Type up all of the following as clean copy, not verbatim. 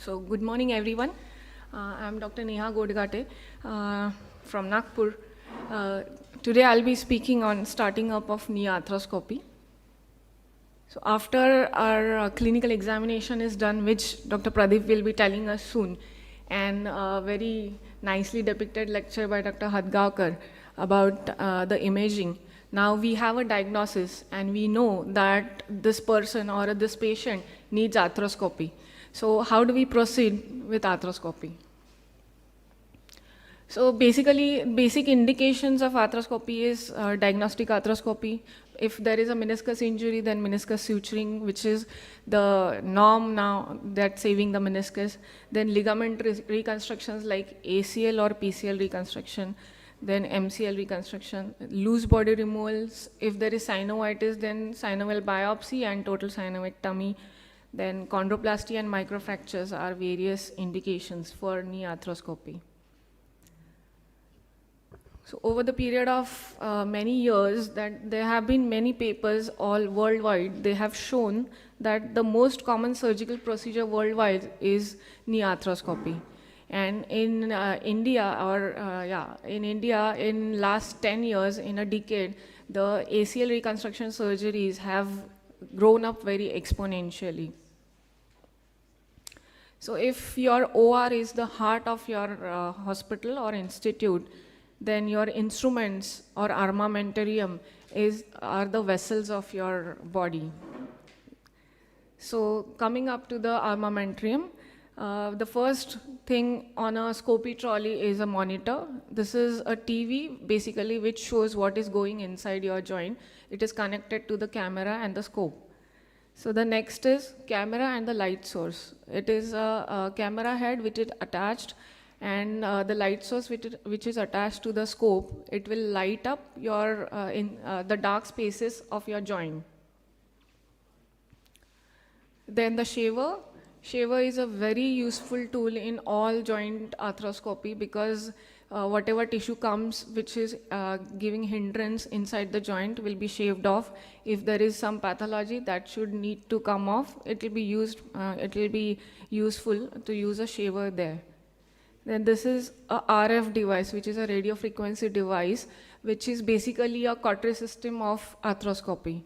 So good morning everyone. I'm Dr. Neha Godghate from Nagpur. Today I'll be speaking on starting up of knee arthroscopy. So after our clinical examination is done, which Dr. Pradeep will be telling us soon, and a very nicely depicted lecture by Dr. Hadgaonkar about the imaging. Now we have a diagnosis and we know that this person or this patient needs arthroscopy. So how do we proceed with arthroscopy? So basically, basic indications of arthroscopy is diagnostic arthroscopy. If there is a meniscus injury, then meniscus suturing, which is the norm now that's saving the meniscus. Then ligament reconstructions like ACL or PCL reconstruction. Then MCL reconstruction. Loose body removals. If there is synovitis, then synovial biopsy and total synovectomy. Then chondroplasty and microfractures are various indications for knee arthroscopy. So over the period of many years, that there have been many papers all worldwide. They have shown that the most common surgical procedure worldwide is knee arthroscopy. And in India, in last 10 years, in a decade, the ACL reconstruction surgeries have grown up very exponentially. So if your OR is the heart of your hospital or institute, then your instruments or armamentarium are the vessels of your body. So coming up to the armamentarium, the first thing on a scopy trolley is a monitor. This is a TV basically which shows what is going inside your joint. It is connected to the camera and the scope. So the next is camera and the light source. It is a camera head which is attached, and the light source which is attached to the scope. It will light up your the dark spaces of your joint. Then the shaver. Shaver is a very useful tool in all joint arthroscopy because whatever tissue comes which is giving hindrance inside the joint will be shaved off. If there is some pathology that should need to come off, it will be useful to use a shaver there. Then this is a RF device, which is a radio frequency device, which is basically a cautery system of arthroscopy.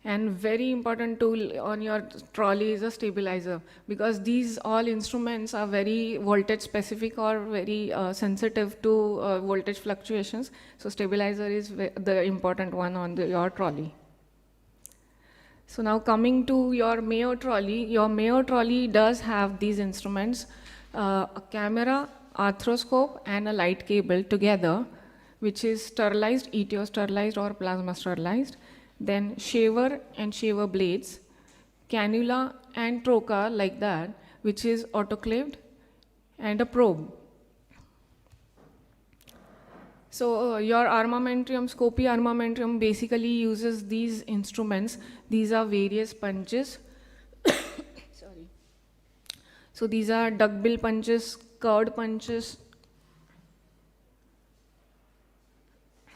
And very important tool on your trolley is a stabilizer, because these all instruments are very voltage specific or very sensitive to voltage fluctuations. So stabilizer is the important one on your trolley. So now coming to your Mayo trolley does have these instruments, a camera, arthroscope and a light cable together, which is sterilized, etio-sterilized or plasma sterilized. Then shaver and shaver blades, cannula and trocar like that, which is autoclaved, and a probe. So your armamentarium, scopy armamentarium basically uses these instruments. These are various punches. Sorry. So these are duckbill punches, curved punches.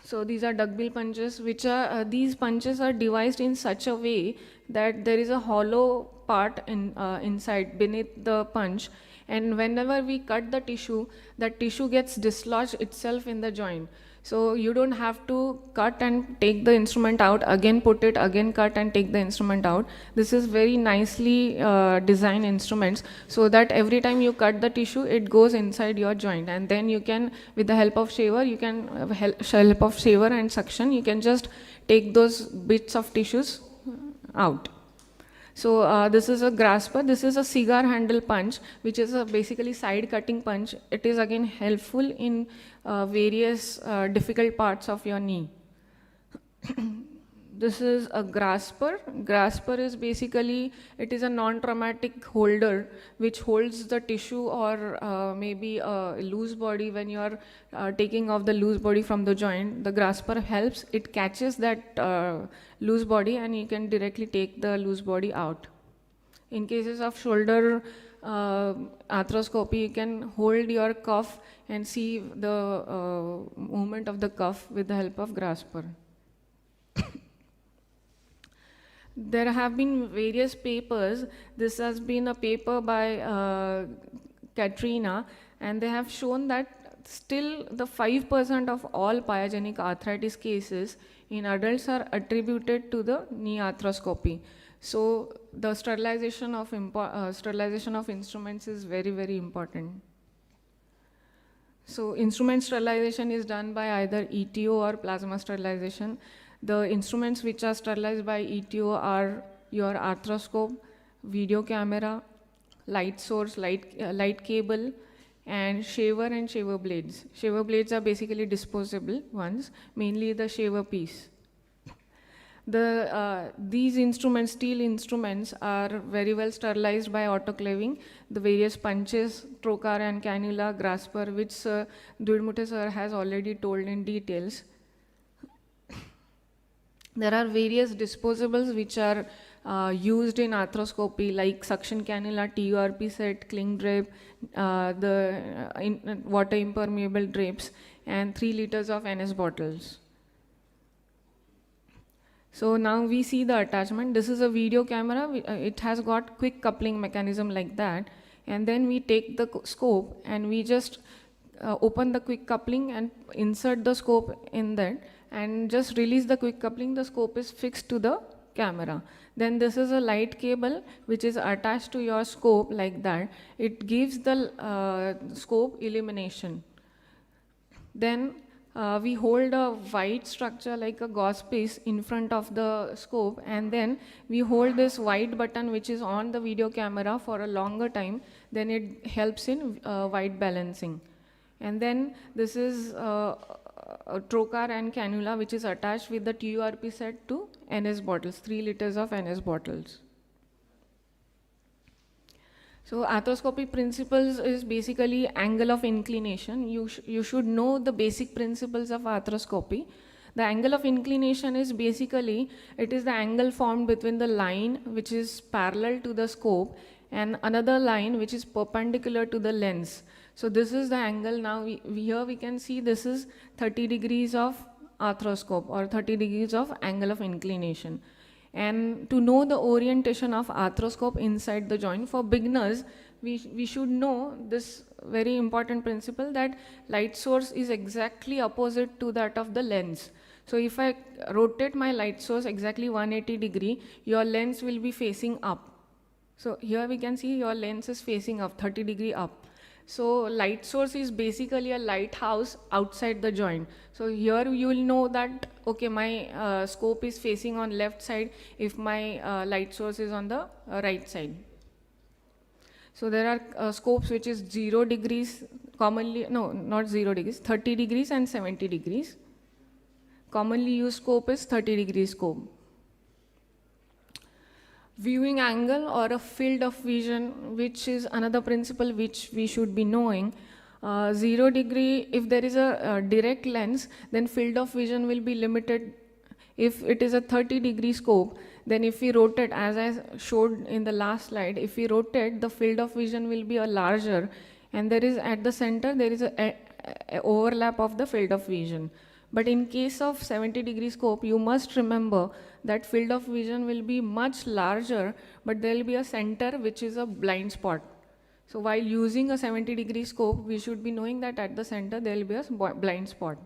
So these are duckbill punches, which are these punches are devised in such a way that there is a hollow part inside beneath the punch, and whenever we cut the tissue, that tissue gets dislodged itself in the joint. So you don't have to cut and take the instrument out, again put it, again cut and take the instrument out. This is very nicely designed instruments, so that every time you cut the tissue, it goes inside your joint, and then you can, with the help of shaver, you can help of shaver and suction, you can just take those bits of tissues out. So this is a grasper. This is a cigar handle punch, which is a basically side cutting punch. It is again helpful in various difficult parts of your knee. This is a grasper. Grasper is basically, it is a non-traumatic holder which holds the tissue or maybe a loose body. When you are taking off the loose body from the joint, the grasper helps. It catches that loose body and you can directly take the loose body out. In cases of shoulder arthroscopy, you can hold your cuff and see the movement of the cuff with the help of grasper. There have been various papers. This has been a paper by Katrina, and they have shown that still the 5% of all pyogenic arthritis cases in adults are attributed to the knee arthroscopy. So the sterilization of instruments is very, very important. So instrument sterilization is done by either ETO or plasma sterilization. The instruments which are sterilized by ETO are your arthroscope, video camera, light source, light cable, and shaver blades. Shaver blades are basically disposable ones, mainly the shaver piece. These instruments, steel instruments, are very well sterilized by autoclaving. The various punches, trocar and cannula, grasper, which Dudmute sir has already told in details. There are various disposables which are used in arthroscopy, like suction cannula, TURP set, cling drape, water impermeable drapes, and 3 liters of NS bottles. So now we see the attachment. This is a video camera. It has got quick coupling mechanism like that. And then we take the scope and we just open the quick coupling and insert the scope in that and just release the quick coupling. The scope is fixed to the camera. Then this is a light cable which is attached to your scope like that. It gives the scope illumination. Then we hold a white structure like a gauze piece in front of the scope, and then we hold this white button which is on the video camera for a longer time. Then it helps in white balancing. And then this is a trocar and cannula which is attached with the TURP set to NS bottles, 3 liters of NS bottles. So arthroscopy principles is basically angle of inclination. You should know the basic principles of arthroscopy. The angle of inclination is basically, it is the angle formed between the line which is parallel to the scope and another line which is perpendicular to the lens. So this is the angle. Now here we can see this is 30 degrees of arthroscope or 30 degrees of angle of inclination. And to know the orientation of arthroscope inside the joint, for beginners, we should know this very important principle that light source is exactly opposite to that of the lens. So if I rotate my light source exactly 180 degree, your lens will be facing up. So here we can see your lens is facing up, 30 degree up. So light source is basically a lighthouse outside the joint. So here you will know that, okay, my scope is facing on left side if my light source is on the right side. So there are scopes which is 0 degrees, commonly, no, not 0 degrees, 30 degrees and 70 degrees. Commonly used scope is 30 degree scope. Viewing angle or a field of vision, which is another principle which we should be knowing. 0 degree, if there is a direct lens, then field of vision will be limited. If it is a 30 degree scope, then if we rotate, as I showed in the last slide, if we rotate, the field of vision will be a larger, and there is at the center, there is a overlap of the field of vision. But in case of 70 degree scope, you must remember that field of vision will be much larger, but there will be a center which is a blind spot. So while using a 70 degree scope, we should be knowing that at the center there will be a blind spot.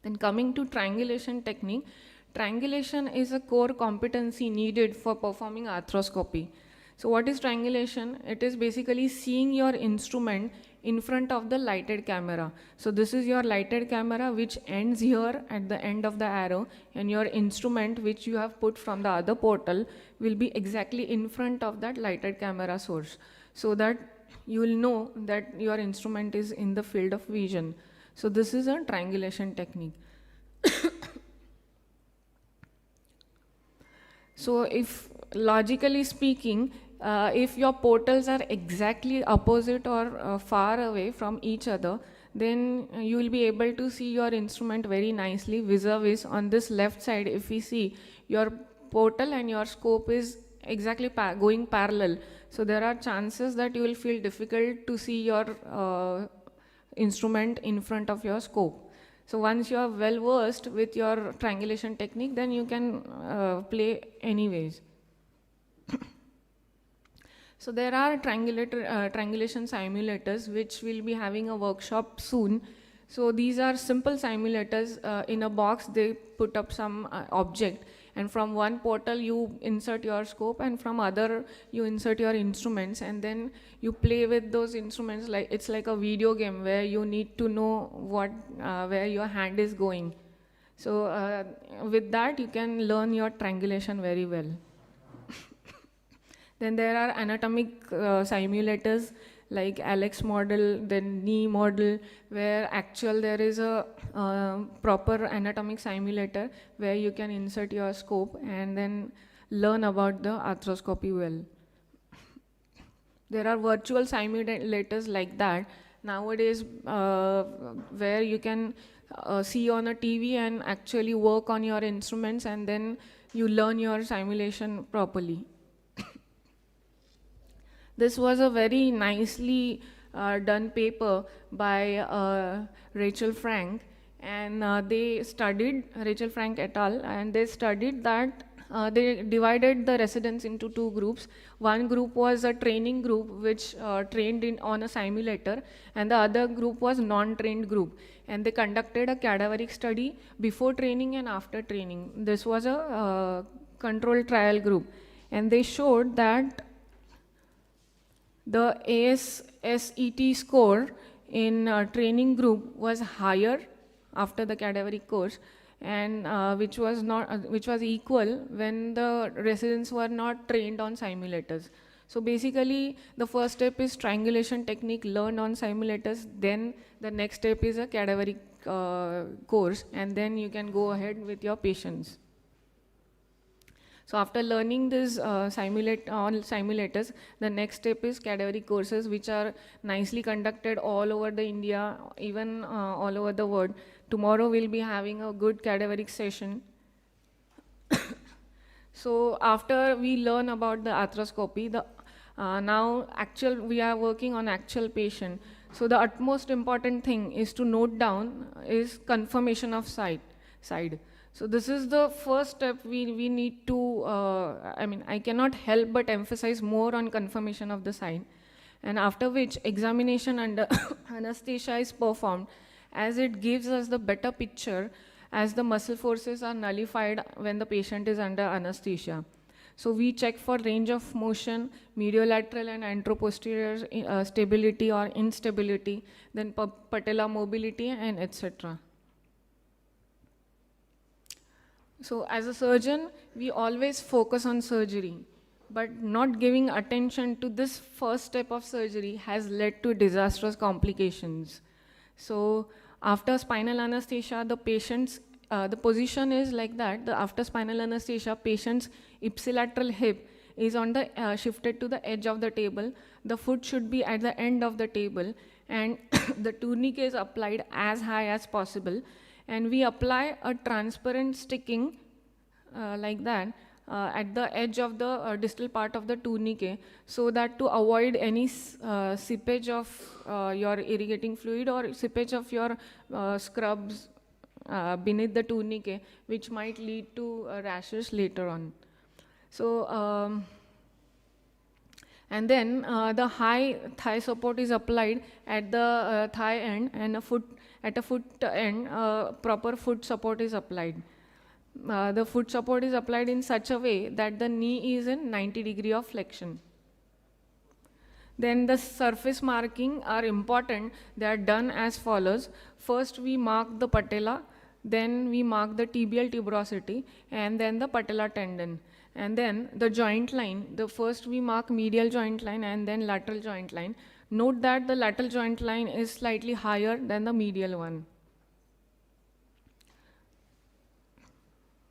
Then coming to triangulation technique, triangulation is a core competency needed for performing arthroscopy. So what is triangulation? It is basically seeing your instrument in front of the lighted camera. So this is your lighted camera which ends here at the end of the arrow, and your instrument which you have put from the other portal will be exactly in front of that lighted camera source, so that you will know that your instrument is in the field of vision. So this is a triangulation technique. So if logically speaking, if your portals are exactly opposite or far away from each other, then you will be able to see your instrument very nicely vis-a-vis. On this left side, if we see, your portal and your scope is exactly going parallel. So there are chances that you will feel difficult to see your instrument in front of your scope. So once you are well versed with your triangulation technique, then you can play anyways. So there are triangulation simulators which will be having a workshop soon. So these are simple simulators. In a box they put up some object, and from one portal you insert your scope, and from other you insert your instruments, and then you play with those instruments. Like it's like a video game where you need to know what where your hand is going. So with that you can learn your triangulation very well. Then there are anatomic simulators like Alex model, then knee model, where there is a proper anatomic simulator where you can insert your scope and then learn about the arthroscopy well. There are virtual simulators like that nowadays where you can see on a TV and actually work on your instruments, and then you learn your simulation properly. This was a very nicely done paper by Rachel Frank, and Rachel Frank et al., and they studied that they divided the residents into two groups. One group was a training group which trained on a simulator, and the other group was non-trained group. And they conducted a cadaveric study before training and after training. This was a controlled trial group, and they showed that the ASSET score in training group was higher after the cadaveric course, and which was equal when the residents were not trained on simulators. So basically, the first step is triangulation technique learned on simulators. Then the next step is a cadaveric course, and then you can go ahead with your patients. So after learning this on simulators, the next step is cadaveric courses, which are nicely conducted all over the India, even all over the world. Tomorrow we'll be having a good cadaveric session. So after we learn about the arthroscopy, now we are working on actual patient. So the utmost important thing is to note down is confirmation of side. So this is the first step we need to, I cannot help but emphasize more on confirmation of the sign. And after which examination under anesthesia is performed, as it gives us the better picture as the muscle forces are nullified when the patient is under anesthesia. So we check for range of motion, mediolateral and anteroposterior stability or instability, then patella mobility, and etc. So as a surgeon, we always focus on surgery, but not giving attention to this first step of surgery has led to disastrous complications. So after spinal anesthesia, the patient's, the position is like that. After spinal anesthesia, patient's ipsilateral hip is on the shifted to the edge of the table. The foot should be at the end of the table, and the tourniquet is applied as high as possible. And we apply a transparent sticking like that at the edge of the distal part of the tourniquet, so that to avoid any seepage of your irrigating fluid or seepage of your scrubs beneath the tourniquet, which might lead to rashes later on. So and then the high thigh support is applied at the thigh end, and at a foot end, proper foot support is applied. The foot support is applied in such a way that the knee is in 90 degree of flexion. Then the surface marking are important. They are done as follows. First we mark the patella, then we mark the tibial tuberosity, and then the patella tendon. And then the joint line, first we mark medial joint line and then lateral joint line. Note that the lateral joint line is slightly higher than the medial one.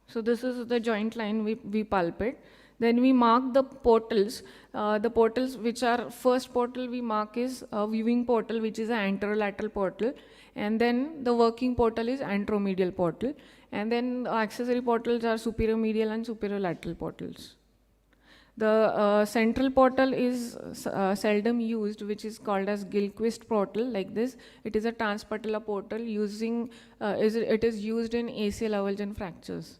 So this is the joint line we palpate. Then we mark the portals. The portals which are, first portal we mark is a viewing portal, which is an anterolateral portal. And then the working portal is anteromedial portal. And then accessory portals are superior medial and superior lateral portals. The central portal is seldom used, which is called as Gilchrist portal, like this. It is a transpatellar portal using, it is used in ACL avulsion fractures.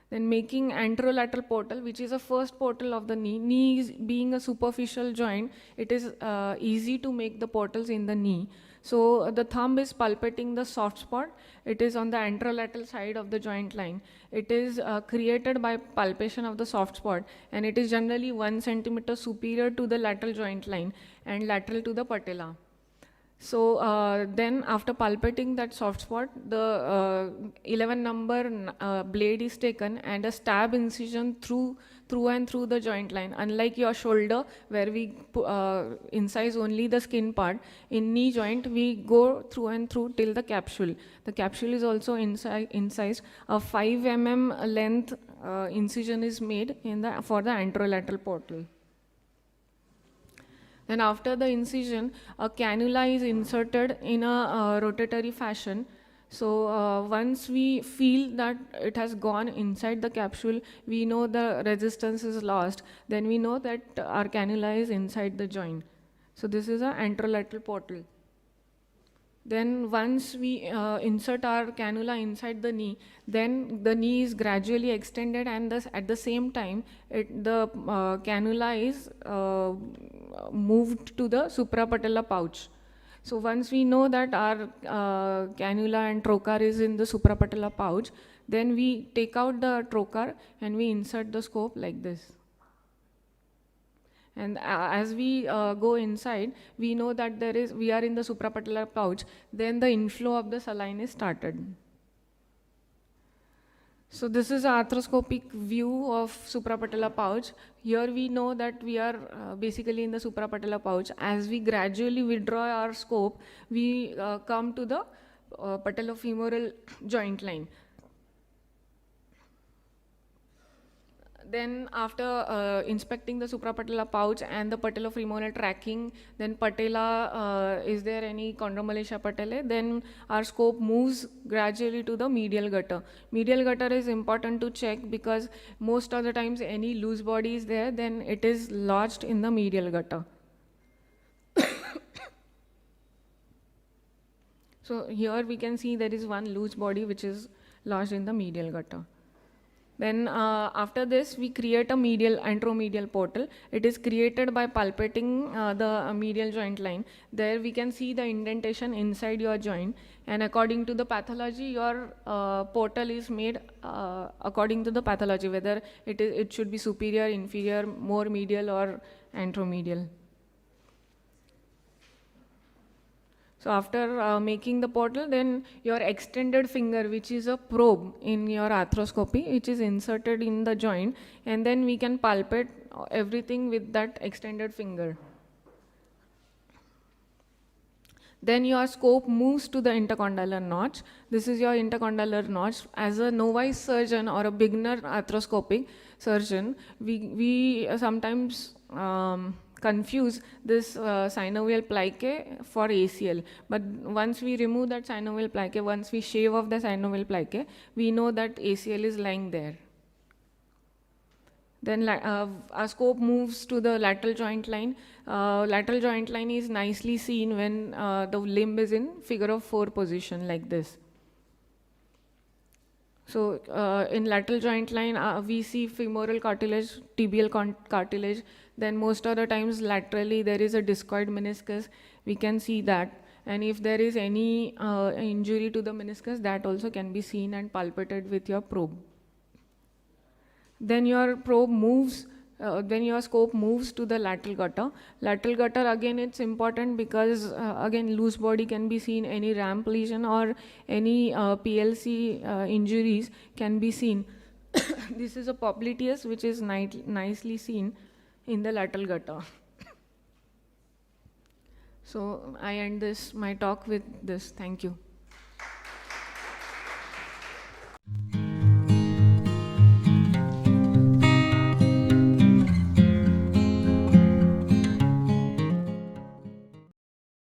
Then making anterolateral portal, which is a first portal of the knee. Knee is being a superficial joint, it is easy to make the portals in the knee. So the thumb is palpating the soft spot. It is on the anterolateral side of the joint line. It is created by palpation of the soft spot, and it is generally 1 centimeter superior to the lateral joint line and lateral to the patella. So then after palpating that soft spot, the 11 number blade is taken and a stab incision through and through the joint line. Unlike your shoulder, where we incise only the skin part, in knee joint we go through and through till the capsule. The capsule is also incised. A 5 mm length incision is made for the anterolateral portal. Then after the incision, a cannula is inserted in a rotatory fashion. So once we feel that it has gone inside the capsule, we know the resistance is lost, then we know that our cannula is inside the joint. So this is an anterolateral portal. Then once we insert our cannula inside the knee, then the knee is gradually extended, and at the same time the cannula is moved to the suprapatellar pouch. So once we know that our cannula and trocar is in the suprapatellar pouch, then we take out the trocar and we insert the scope like this. And as we go inside, we know that we are in the suprapatellar pouch. Then the inflow of the saline is started. So this is an arthroscopic view of suprapatellar pouch. Here we know that we are basically in the suprapatellar pouch. As we gradually withdraw our scope, we come to the patellofemoral joint line. Then after inspecting the suprapatellar pouch and the patellofemoral tracking, then patella, is there any chondromalacia patellae? Then our scope moves gradually to the medial gutter. Medial gutter is important to check because most of the times any loose body is there, then it is lodged in the medial gutter. So here we can see there is one loose body which is lodged in the medial gutter. Then after this, we create a anteromedial portal. It is created by palpating the medial joint line. There we can see the indentation inside your joint, and according to the pathology, your portal is made according to the pathology, whether it should be superior, inferior, more medial or anteromedial. So after making the portal, then your extended finger, which is a probe in your arthroscopy, which is inserted in the joint, and then we can palpate everything with that extended finger. Then your scope moves to the intercondylar notch. This is your intercondylar notch. As a novice surgeon or a beginner arthroscopic surgeon, we sometimes confuse this synovial plique for ACL. But once we remove that synovial plique, once we shave off the synovial plique, we know that ACL is lying there. Then our scope moves to the lateral joint line. Lateral joint line is nicely seen when the limb is in figure of 4 position like this. So in lateral joint line, we see femoral cartilage, tibial cartilage. Then most of the times laterally there is a discoid meniscus. We can see that. And if there is any injury to the meniscus, that also can be seen and palpated with your probe. Then your probe moves, then your scope moves to the lateral gutter. Lateral gutter, again, it's important because again, loose body can be seen, any ramp lesion or any PLC injuries can be seen. This is a popliteus which is nicely seen in the lateral gutter. So I end my talk with this. Thank you.